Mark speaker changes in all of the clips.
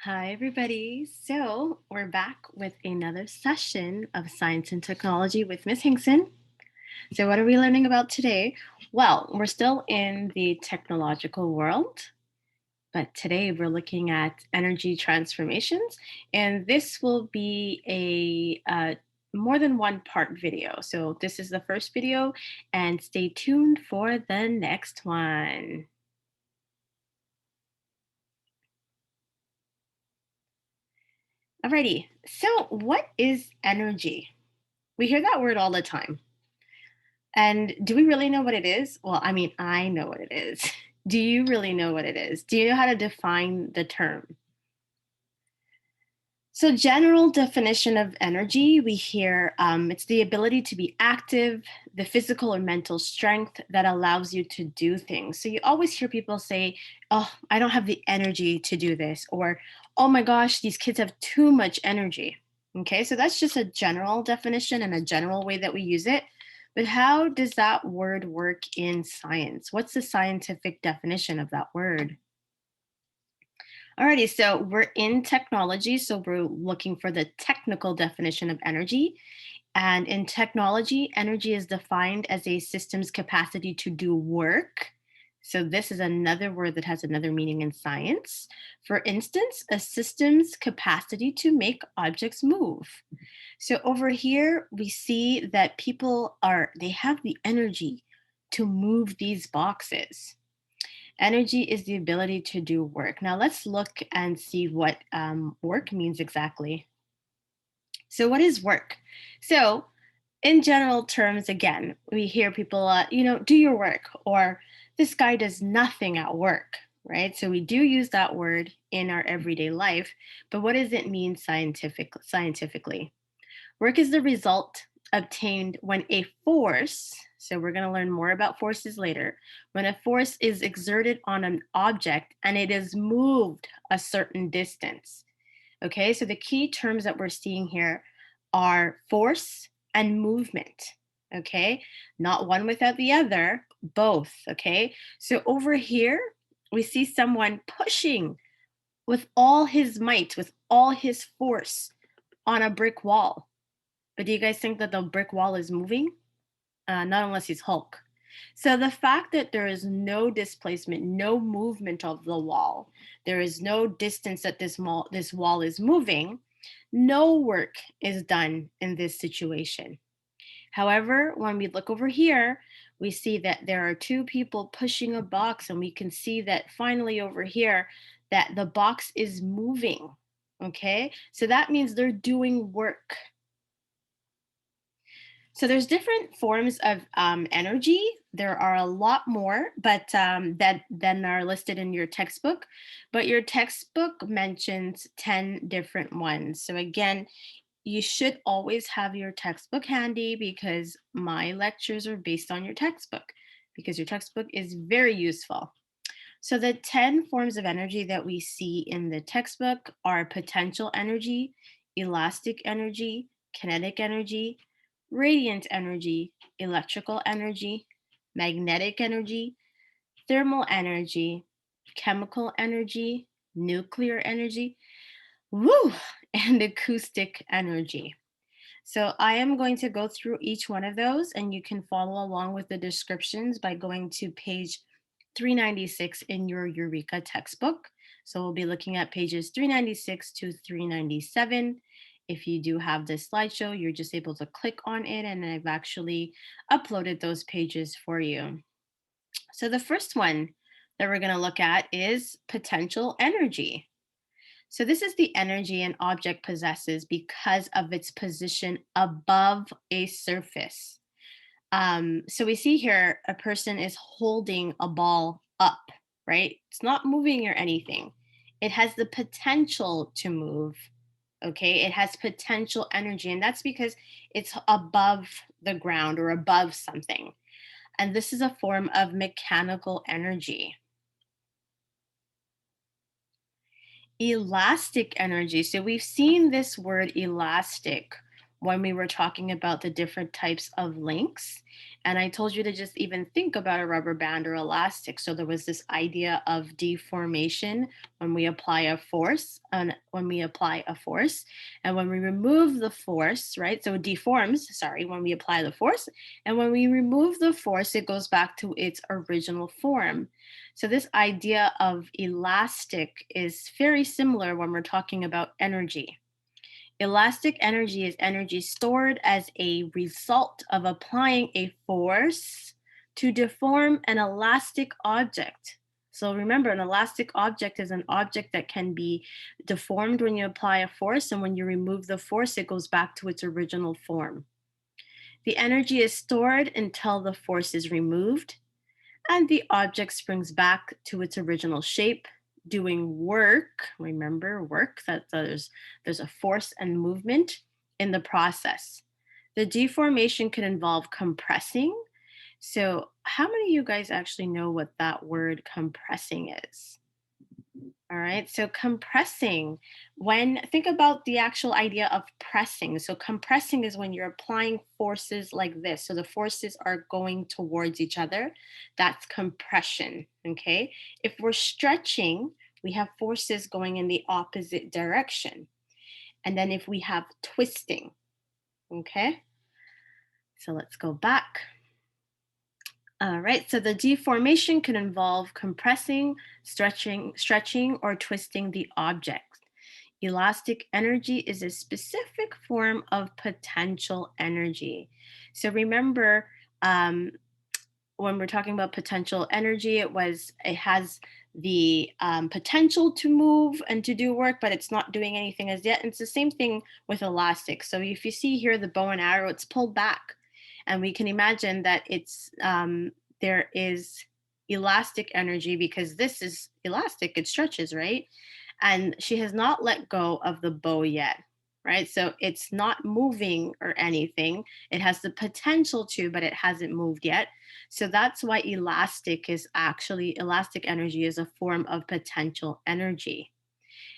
Speaker 1: Hi, everybody. So we're back with another session of Science and Technology with Miss Hinkson. So, what are we learning about today? Well, we're still in the technological world, but today we're looking at energy transformations, and this will be a more than one part video. So, this is the first video, and stay tuned for the next one. Alrighty. So, what is energy? We hear that word all the time. And do we really know what it is? Well, I mean, I know what it is. Do you really know what it is? Do you know how to define the term? So, general definition of energy, we hear it's the ability to be active, the physical or mental strength that allows you to do things. So, you always hear people say, "Oh, I don't have the energy to do this," or "Oh my gosh, these kids have too much energy." Okay, so that's just a general definition and a general way that we use it. But how does that word work in science? What's the scientific definition of that word? Alrighty, so we're in technology, so we're looking for the technical definition of energy. And in technology, energy is defined as a system's capacity to do work. So this is another word that has another meaning in science. For instance, a system's capacity to make objects move. So over here, we see that they have the energy to move these boxes. Energy is the ability to do work. Now let's look and see what work means exactly. So, what is work? So, in general terms, again, we hear people, do your work, or this guy does nothing at work, right? So, we do use that word in our everyday life, but what does it mean scientifically? Work is the result obtained when a force, so we're going to learn more about forces later, when a force is exerted on an object and it is moved a certain distance. Okay, so the key terms that we're seeing here are force and movement. Okay, not one without the other, both. Okay, so over here, we see someone pushing with all his might, with all his force on a brick wall. But do you guys think that the brick wall is moving? Not unless he's Hulk. So the fact that there is no displacement, no movement of the wall, there is no distance that this wall is moving, no work is done in this situation. However, when we look over here, we see that there are two people pushing a box, and we can see that finally over here that the box is moving. Okay, so that means they're doing work. So there's different forms of energy. There are a lot more, but that then are listed in your textbook. But your textbook mentions 10 different ones. So again, you should always have your textbook handy because my lectures are based on your textbook because your textbook is very useful. So the 10 forms of energy that we see in the textbook are potential energy, elastic energy, kinetic energy, radiant energy, electrical energy, magnetic energy, thermal energy, chemical energy, nuclear energy, woo, and acoustic energy. So I am going to go through each one of those, and you can follow along with the descriptions by going to page 396 in your Eureka textbook. So we'll be looking at pages 396 to 397. If you do have this slideshow, you're just able to click on it, and I've actually uploaded those pages for you. So the first one that we're going to look at is potential energy. So, this is the energy an object possesses because of its position above a surface. So, we see here a person is holding a ball up, right? It's not moving or anything. It has the potential to move. Okay. It has potential energy, and that's because it's above the ground or above something. And this is a form of mechanical energy. Elastic energy. So we've seen this word elastic when we were talking about the different types of links. And I told you to just even think about a rubber band or elastic. So there was this idea of deformation when we apply a force, and when we apply a force, and when we remove the force, right? So it deforms, sorry, when we apply the force. And when we remove the force, it goes back to its original form. So this idea of elastic is very similar when we're talking about energy. Elastic energy is energy stored as a result of applying a force to deform an elastic object. So remember, an elastic object is an object that can be deformed when you apply a force, and when you remove the force, it goes back to its original form. The energy is stored until the force is removed, and the object springs back to its original shape, doing work. Remember, work, that there's a force and movement in the process. The deformation can involve compressing. So how many of you guys actually know what that word compressing is? All right. So compressing, when think about the actual idea of pressing. So compressing is when you're applying forces like this. So the forces are going towards each other. That's compression. Okay. If we're stretching, we have forces going in the opposite direction. And then if we have twisting, okay. So let's go back. All right, so the deformation can involve compressing, stretching, or twisting the object. Elastic energy is a specific form of potential energy. So remember, when we're talking about potential energy, it has the potential to move and to do work, but it's not doing anything as yet. And it's the same thing with elastic. So if you see here the bow and arrow, it's pulled back, and we can imagine that there is elastic energy because this is elastic; it stretches, right? And she has not let go of the bow yet, right? So it's not moving or anything. It has the potential to, but it hasn't moved yet. So that's why elastic energy is a form of potential energy.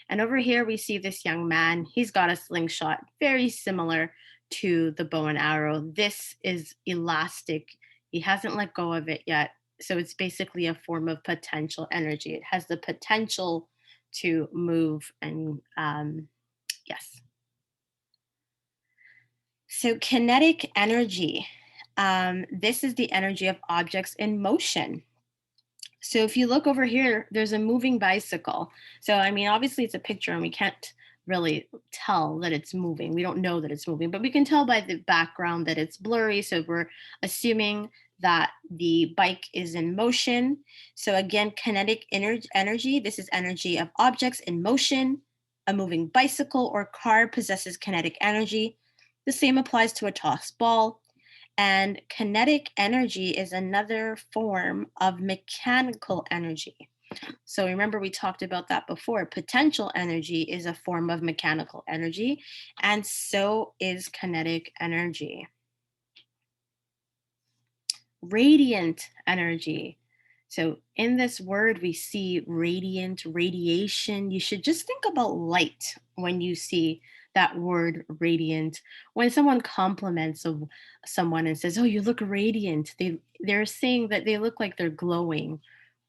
Speaker 1: And over here, we see this young man. He's got a slingshot, very similar to the bow and arrow. This is elastic. He hasn't let go of it yet. So it's basically a form of potential energy. It has the potential to move. And yes. So kinetic energy. This is the energy of objects in motion. So if you look over here, there's a moving bicycle. So, I mean, obviously it's a picture and we can't really tell that it's moving. We don't know that it's moving, but we can tell by the background that it's blurry. So we're assuming that the bike is in motion. So again, energy, this is energy of objects in motion. A moving bicycle or car possesses kinetic energy. The same applies to a tossed ball. And kinetic energy is another form of mechanical energy. So remember, we talked about that before. Potential energy is a form of mechanical energy, and so is kinetic energy. Radiant energy. So in this word, we see radiant, radiation. You should just think about light when you see that word radiant. When someone compliments someone and says, "Oh, you look radiant," they're saying that they look like they're glowing,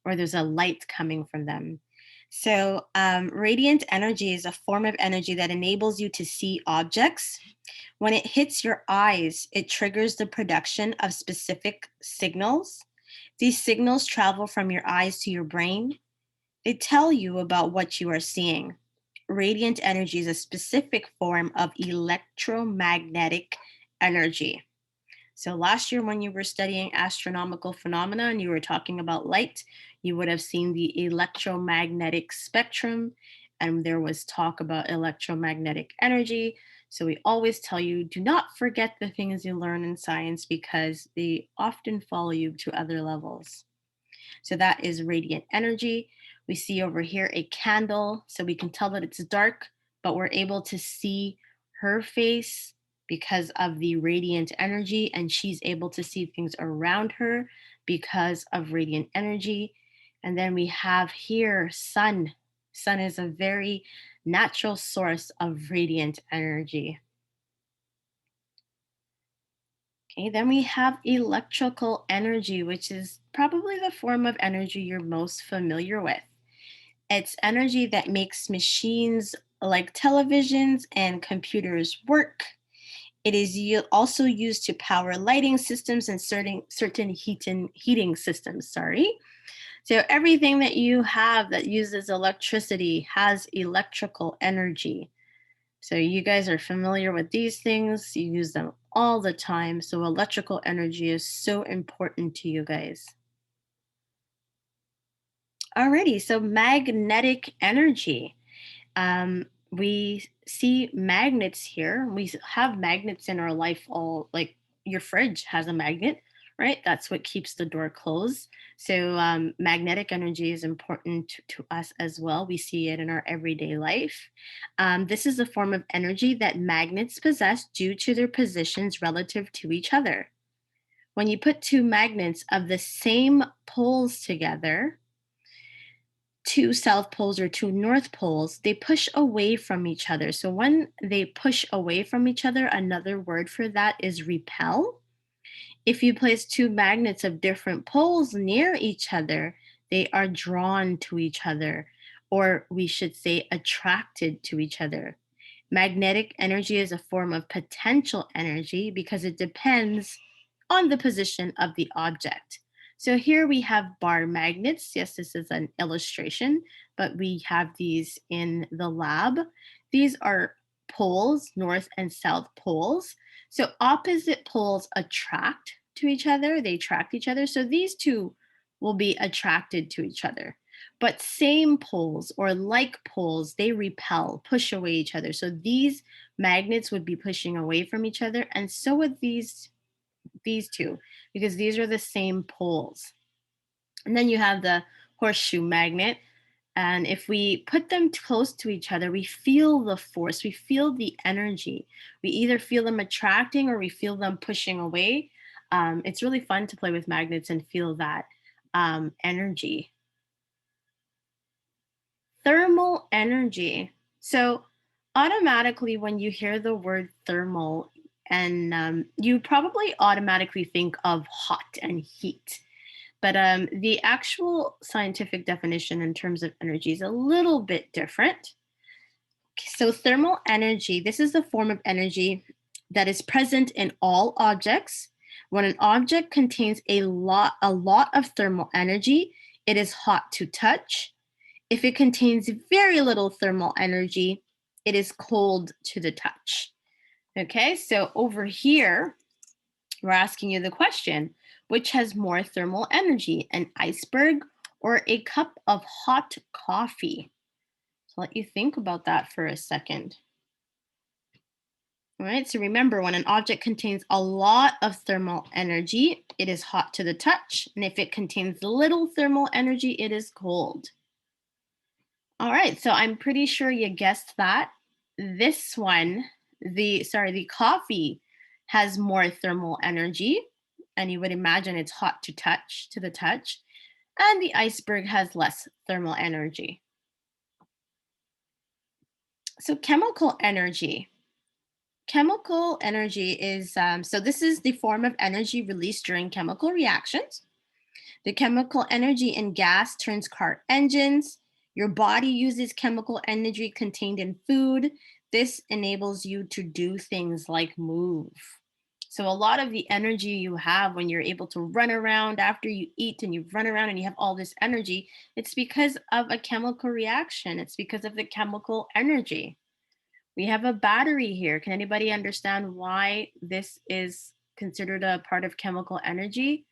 Speaker 1: or there's a light coming from them. So, radiant energy is a form of energy that enables you to see objects. When it hits your eyes, it triggers the production of specific signals. These signals travel from your eyes to your brain. They tell you about what you are seeing. Radiant energy is a specific form of electromagnetic energy. So last year, when you were studying astronomical phenomena and you were talking about light, you would have seen the electromagnetic spectrum, and there was talk about electromagnetic energy. So we always tell you, do not forget the things you learn in science because they often follow you to other levels. So that is radiant energy. We see over here a candle, so we can tell that it's dark, but we're able to see her face because of the radiant energy, and she's able to see things around her because of radiant energy. And then we have here sun. Sun is a very natural source of radiant energy. Okay, then we have electrical energy, which is probably the form of energy you're most familiar with. It's energy that makes machines like televisions and computers work. It is also used to power lighting systems and certain heating systems. Sorry. So everything that you have that uses electricity has electrical energy. So you guys are familiar with these things. You use them all the time. So electrical energy is so important to you guys. Alrighty, so magnetic energy. We see magnets here. We have magnets in our life all like your fridge has a magnet, right? That's what keeps the door closed. So magnetic energy is important to us as well. We see it in our everyday life. This is a form of energy that magnets possess due to their positions relative to each other. When you put two magnets of the same poles together, two south poles or two north poles, they push away from each other. So when they push away from each other, another word for that is repel. If you place two magnets of different poles near each other, they are drawn to each other, or we should say attracted to each other. Magnetic energy is a form of potential energy because it depends on the position of the object. So here we have bar magnets. Yes, this is an illustration, but we have these in the lab. These are poles, north and south poles. So opposite poles attract to each other, they attract each other. So these two will be attracted to each other. But same poles or like poles, they repel, push away each other. So these magnets would be pushing away from each other, and so would these two, because these are the same poles. And then you have the horseshoe magnet. And if we put them close to each other, we feel the force, we feel the energy. We either feel them attracting or we feel them pushing away. It's really fun to play with magnets and feel that energy. Thermal energy. So, automatically, when you hear the word thermal, and you probably automatically think of hot and heat. But the actual scientific definition in terms of energy is a little bit different. So, thermal energy, this is the form of energy that is present in all objects. When an object contains a lot of thermal energy, it is hot to touch. If it contains very little thermal energy, it is cold to the touch. Okay, so over here, we're asking you the question, which has more thermal energy, an iceberg or a cup of hot coffee? So let you think about that for a second. All right, so remember when an object contains a lot of thermal energy, it is hot to the touch. And if it contains little thermal energy, it is cold. All right, so I'm pretty sure you guessed that. This one, the coffee has more thermal energy, and you would imagine it's hot to the touch, and the iceberg has less thermal energy. So chemical energy. Chemical energy is so this is the form of energy released during chemical reactions. The chemical energy in gas turns car engines. Your body uses chemical energy contained in food. This enables you to do things like move. So, a lot of the energy you have when you're able to run around after you eat and you run around and you have all this energy, it's because of a chemical reaction. It's because of the chemical energy. We have a battery here. Can anybody understand why this is considered a part of chemical energy?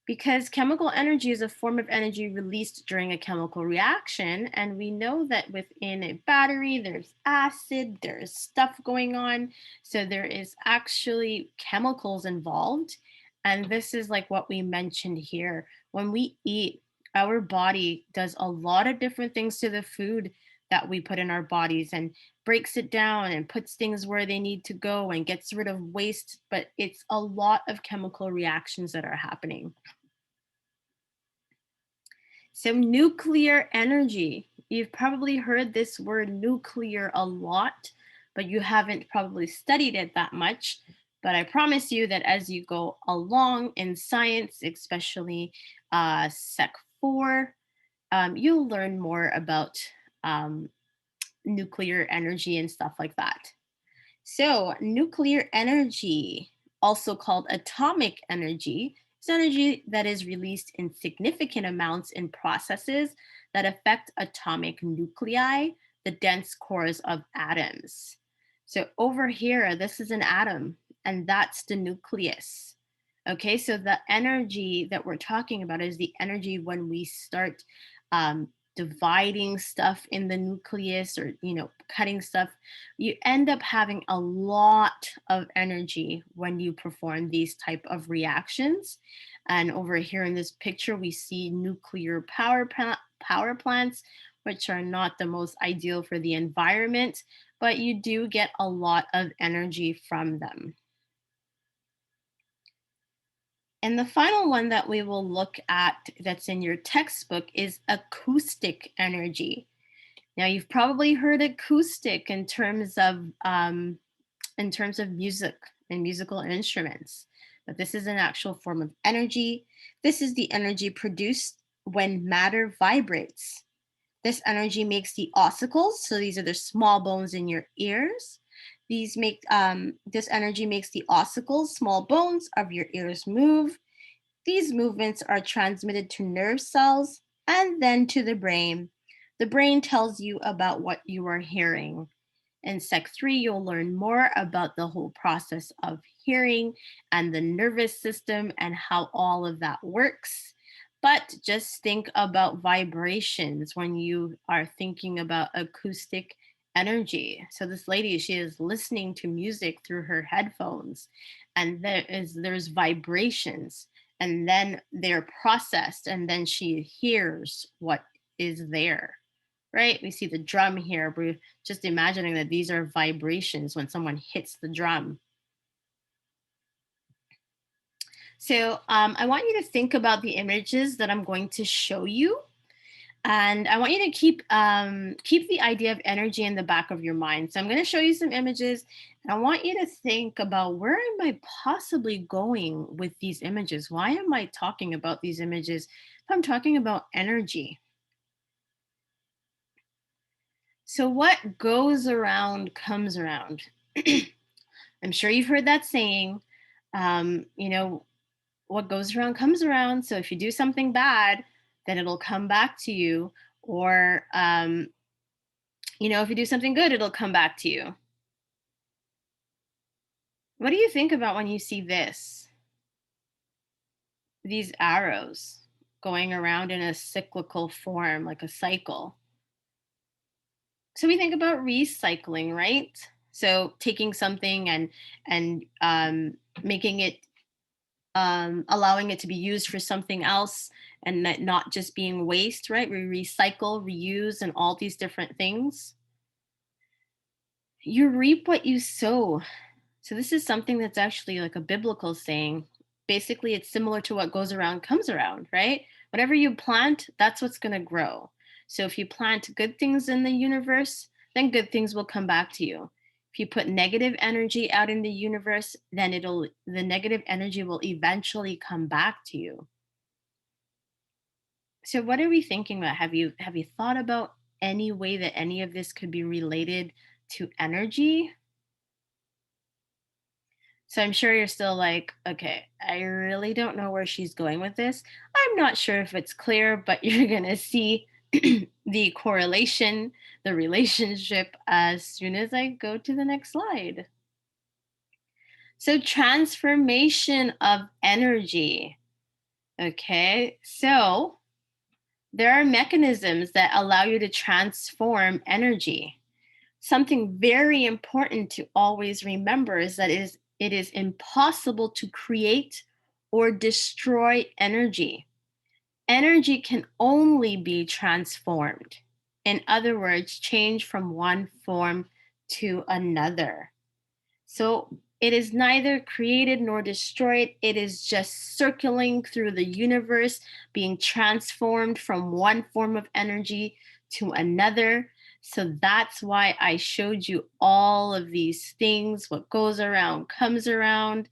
Speaker 1: Because chemical energy is a form of energy released during a chemical reaction. And we know that within a battery, there's acid, there's stuff going on. So there is actually chemicals involved. And this is like what we mentioned here. When we eat, our body does a lot of different things to the food that we put in our bodies and breaks it down and puts things where they need to go and gets rid of waste. But it's a lot of chemical reactions that are happening. So, nuclear energy. You've probably heard this word nuclear a lot, but you haven't probably studied it that much. But I promise you that as you go along in science, especially Sec 4, you'll learn more about um, nuclear energy and stuff like that. So, nuclear energy, also called atomic energy, is energy that is released in significant amounts in processes that affect atomic nuclei, the dense cores of atoms. So, over here, this is an atom, and that's the nucleus. Okay, so the energy that we're talking about is the energy when we start dividing stuff in the nucleus, or cutting stuff. You end up having a lot of energy when you perform these type of reactions. And over here in this picture we see nuclear power plants, which are not the most ideal for the environment, but you do get a lot of energy from them. And the final one that we will look at that's in your textbook is acoustic energy. Now, you've probably heard acoustic in terms of music and musical instruments, but this is an actual form of energy. This is the energy produced when matter vibrates. This energy makes the ossicles, so these are the small bones in your ears. This energy makes the ossicles, small bones of your ears, move. These movements are transmitted to nerve cells and then to the brain. The brain tells you about what you are hearing. In Sec 3, you'll learn more about the whole process of hearing and the nervous system and how all of that works. But just think about vibrations when you are thinking about acoustic energy. So this lady, she is listening to music through her headphones, and there's vibrations, and then they're processed, and then she hears what is there. Right? We see the drum here. We're just imagining that these are vibrations when someone hits the drum. So I want you to think about the images that I'm going to show you. And I want you to keep the idea of energy in the back of your mind. So I'm going to show you some images, and I want you to think about, where am I possibly going with these images? Why am I talking about these images if I'm talking about energy? So what goes around comes around. I'm sure you've heard that saying. You know, what goes around comes around. So if you do something bad, then it'll come back to you. Or, if you do something good, it'll come back to you. What do you think about when you see this? These arrows going around in a cyclical form, like a cycle. So we think about recycling, right? So taking something and making it allowing it to be used for something else, and that not just being waste, right? We recycle, reuse, and all these different things. You reap what you sow. So this is something that's actually like a biblical saying. Basically, it's similar to what goes around comes around, right? Whatever you plant, that's what's going to grow. So if you plant good things in the universe, then good things will come back to you. If you put negative energy out in the universe, then the negative energy will eventually come back to you. So what are we thinking about? Have you thought about any way that any of this could be related to energy? So I'm sure you're still like, okay, I really don't know where she's going with this. I'm not sure if it's clear, but you're going to see the correlation, the relationship, as soon as I go to the next slide. So, transformation of energy. Okay, so there are mechanisms that allow you to transform energy. Something very important to always remember is that it is impossible to create or destroy energy. Energy can only be transformed. In other words, change from one form to another. So it is neither created nor destroyed. It is just circling through the universe, being transformed from one form of energy to another. So that's why I showed you all of these things. What goes around comes around.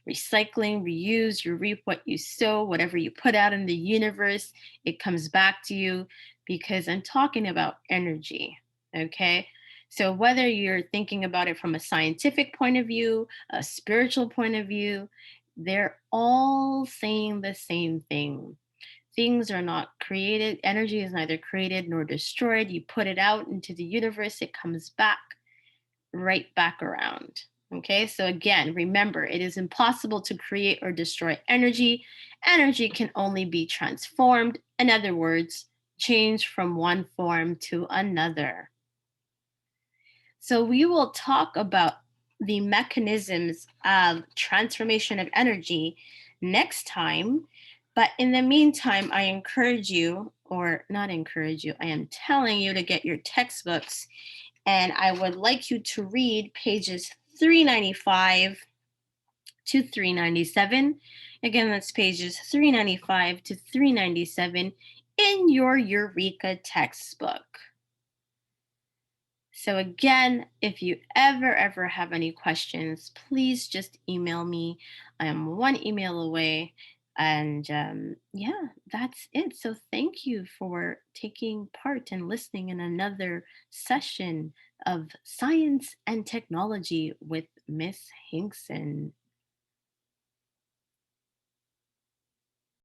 Speaker 1: Recycling, reuse, you reap what you sow. Whatever you put out in the universe, it comes back to you, because I'm talking about energy. Okay. So whether you're thinking about it from a scientific point of view, a spiritual point of view, they're all saying the same thing. Things are not created, energy is neither created nor destroyed. You put it out into the universe, it comes back, right back around. Okay, so again, remember, it is impossible to create or destroy energy. Energy can only be transformed. In other words, change from one form to another. So we will talk about the mechanisms of transformation of energy next time. But in the meantime, I encourage you, or not encourage you, I am telling you to get your textbooks. And I would like you to read pages 395 to 397. Again, that's pages 395 to 397 in your Eureka textbook. So again, if you ever have any questions, please just email me. I am one email away. And yeah, that's it. So thank you for taking part and listening in another session of Science and Technology with Miss Hinkson.